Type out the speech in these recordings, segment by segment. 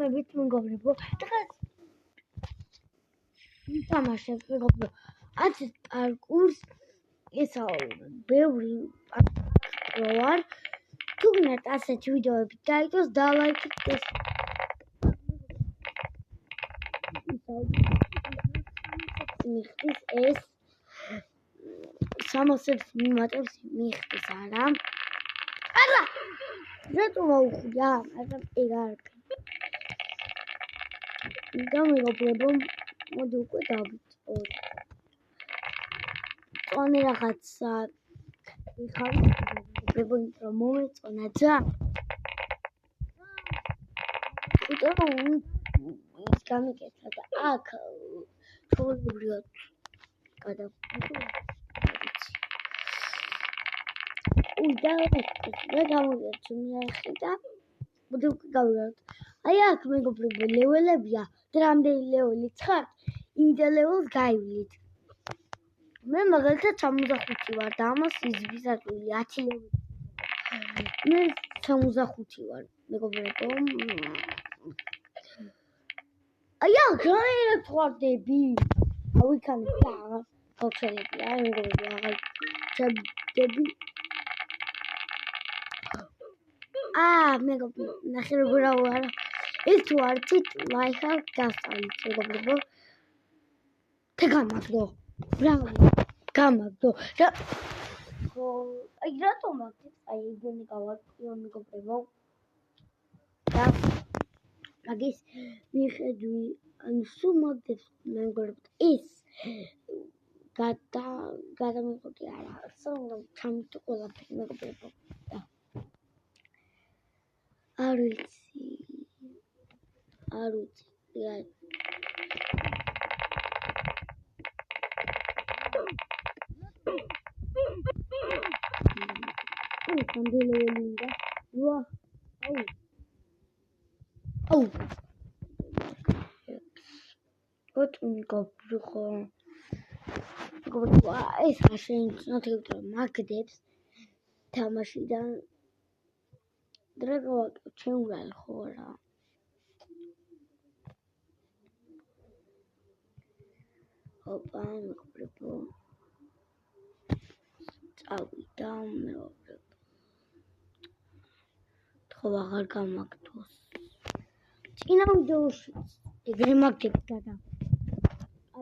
მოგესალმებით მეგობრებო. დღეს ვითამაშებ მეგობრებო. ათ პარკურს ესა ბევრი პარკური ვარ. თუ გინდათ ასეთი ვიდეოები დაიდოს და ლაიქით ეს მიხდის ეს 60 მიმატებს მიხდის არა რატო მოუხდა მაგრამ ეგ არ და მეგობრებო მოდი უკვე დავიწყოთ წონი რაღაცა იხავ მეგობრებო რომ მომეწონა ძა ის გამიკეთა და აქ ჩაუბრიოთ და გამოვიდეთ მიახიდა მოდი უკვე გავიგოთ აი აქ მეგობრებო ლეველებია და რამდენი ლეველი ცხართ იმდენ ლეველს გაივლით მე მაგალითად 65 ვარ და ამას იზბისაკული 10 ლეველი მე 65 ვარ მეგობრებო აი აქ განერად ხვარდები ავიქანებ და აღარ გავჩერები აი მეგობრებო აღარ ჩადები მეგობრებო ნახე როგორ ავარ ეს თუ არცით ლაიქად გასწავლით მეგობრებო թե გამაგდო ბრავო გამაგდო აი რატომ მაგდით აი ეგენი გავაკეთე მეგობრებო და მაგის მიხედვი ან სულ მაგდებს მეგობრებო ეს გადამიღოდი არა სულ ჩამიტო ყველაფერი მეგობრებო არ ვიცი კანდელელინა ვა აუ მეგობრებო ეს შეიძლება მაგდებს თამაშიდან დრაგო ჩეურავ ხო რა ოპა მეგობრებო წავიდა მეგობრებო ხო აღარ გამაგდოს წინა ვიდეოში ეგრე მაგდებს გადა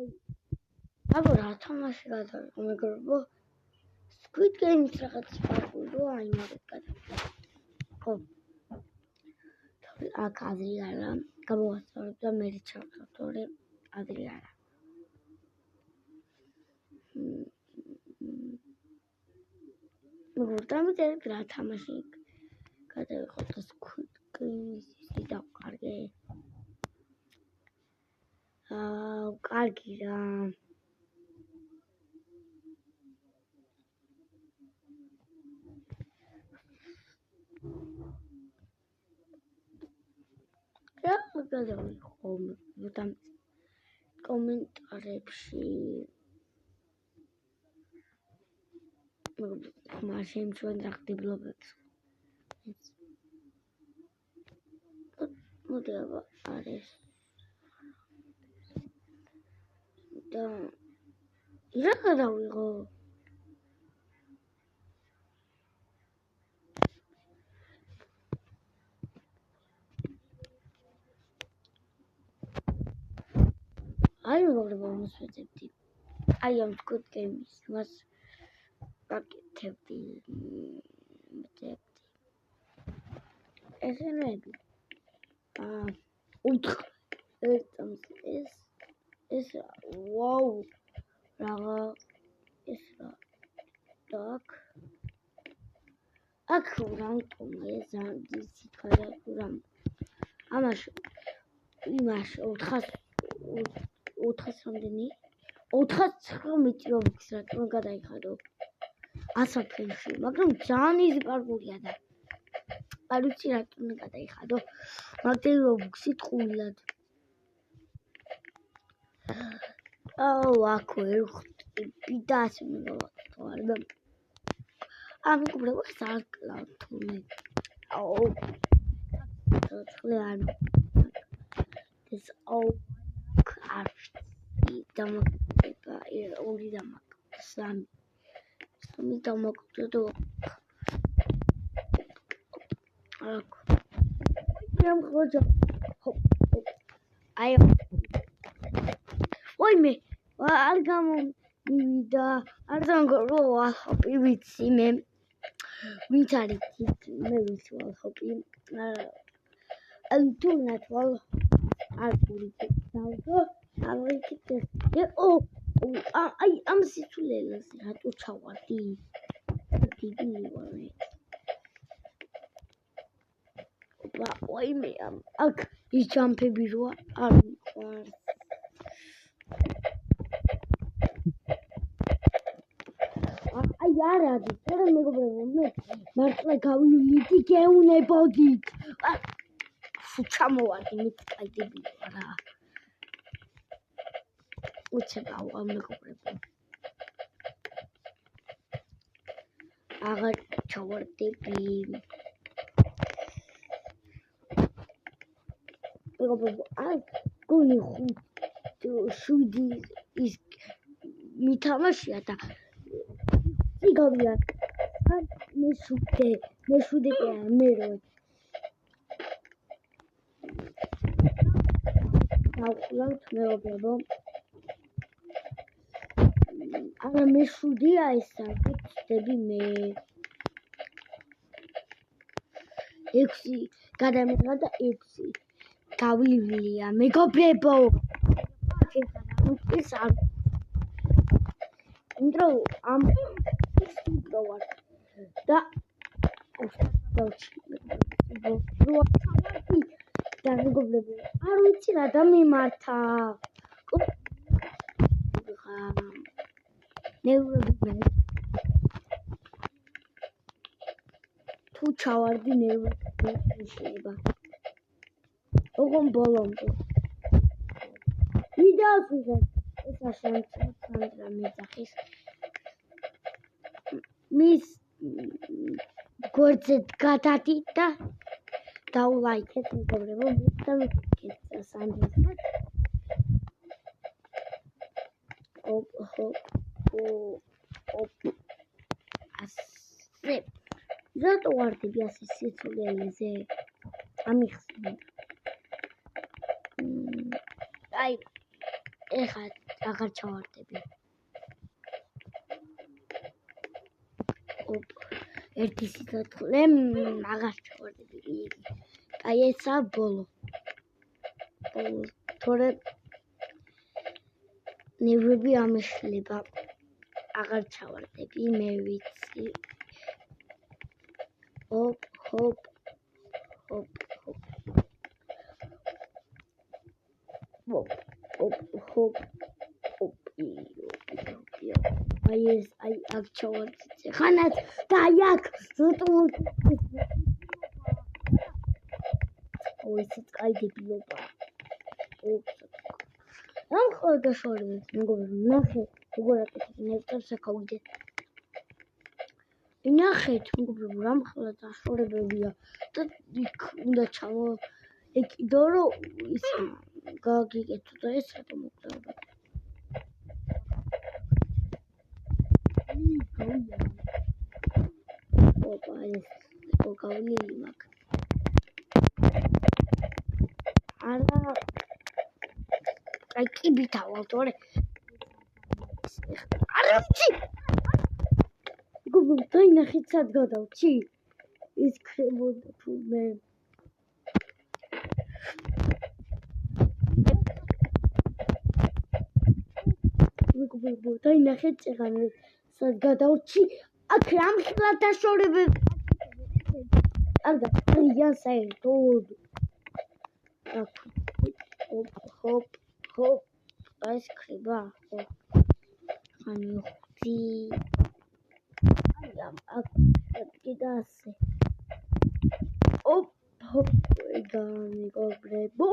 აი აბა რა თამაში გადავიღო მეგობრებო Squid Games რაღაც პარკურო აი მაგეთ გადა ხო აქ აზრი არა გამოვასწორებ და მე ჩავხსოვ თორე აზრი არა მოგდამიწერეთ რა თამაში გადავიღო და Squid Games ის დავყარგე კარგი რა გადავიღო და კომენტარებში მაშინ ჩვენ დაგდიბლობებს მოდი აბა არის და რა გადავიღო აი მეგობრებო მოსვეცებდი აი ამ Squid Games მას გაკეთებდი ესენები ეს ვაუ რაღა ეს რა დაკ აქ რამტომ ეს სიტყვა რამ ამაში იმაში 400 რამდენი 419 რობიქს რა გადაიხადო ასაფენში მაგრამ ძალიან იზი პარკურია და არ ვიცი რატომ გადაიხადო მაგრამ რობიქსი ტყუილად აქ ვერ ხვდები და ასე მეგობრებო მეგობრებო საკლავთული აუ ცოტა არ არცი დამოკიდება, ორი დამოკიდება, სამი დამოკიდება. აქ. ამ ხოჯა. აი. ვაიმე, არ გამომივიდა, არ დამგორო ვახოპი ვიცი მე. ვინც არის მე ვიცი ვახოპი. თუნდაც არ გურიქებსავდო, ავიქეთ. აი ამ სიცულელას რატო ჩავარდი? დიდი ვარ. ვაიმე, აქ ის ჯამფები როა არ მიყვარს. აი არ არის, რა მეგობრებო, მე მართლა გავიმიდი გეუნებოდით. ჩამოვარდი მიწკაიდები რა. უცებავ ამ მეგობრებო. აღარ ჩავარდები. მეგობრებო, აი გონი 7 ის მითამაშია და იგავია. მე 7 კი არა, მე 8. დავყლავთ მეგობრებო. არა მე 7-ია ესა, ვწდები მე. 6 გადამეღა და 6 გავლილია მეგობრებო. ის არ ინტრო ამ ვარ და და მეგობრებო, არ ვიცი რა დამიმართა. ნევრები თუ ჩავარდი ნევრები შეიძლება. ოღონ ბოლომდე. ვიდეოს ვიღებ. ესა სანდრა მეძახის. მის გვერდზე გადადით და დაულაიქეთ მეგობრებო, და ვიქეთ სანდრას. ასე. რატო ვარდები ასე სიცოცხლეზე? ამიხსნა. აი, ეხლა აღარ ჩავარდები. ერთი სიცოცხლე აღარ ჩავარდები. აი ესა ბოლო. თორე ნევრები ამეშლება. აღარ ჩავარდები, მე ვიცი. ჰოპ. აი აქ ჩავარდე. ხანაც და აი აქ რატომ ისიც კაიდებილობა. ამ ხოლმე გაშორებით, მეგობრებო, ნახე, როგორ აკეთებ ნევტებს აკავიდე. ნახეთ, მეგობრებო, რამ ხოლმე დაშორებებია და იქ უნდა ჩავო. ეკიდო რომ ის გაგიკეთო და ეს რატომ მოკდება. ოპა, ეს გავლილი მაქვს. არა აი კიბით ავალ თორე არა ვიცი გუბო დაინახეთ სად გადავჭი ის ქრებოდა თუ მე გუბო დაინახეთ წეგანე სად გადავჭი აქ რამხლა დაშორებები არ გაყრია საერთოდ აქ hop ice cream ხანიხი აი ამ კიდასე hop ეგამი გობრებო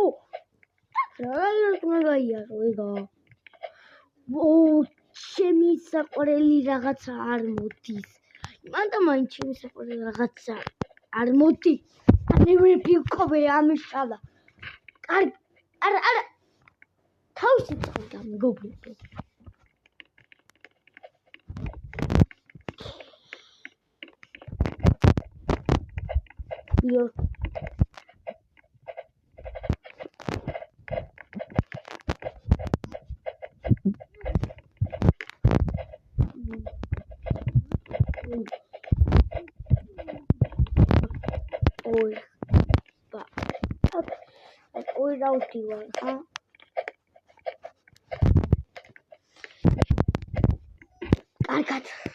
რა მაგაიარო ეგა ჩემი საყვარელი რაღაცა არ მოდის მანდა მაინც ჩემი საყვარელი რაღაცა არ მოდის ანე ვიფიქრე ამიშალა არა თავისი წავიდა მეგობრებო. იო ой ба ой раутивარ ხა კარგად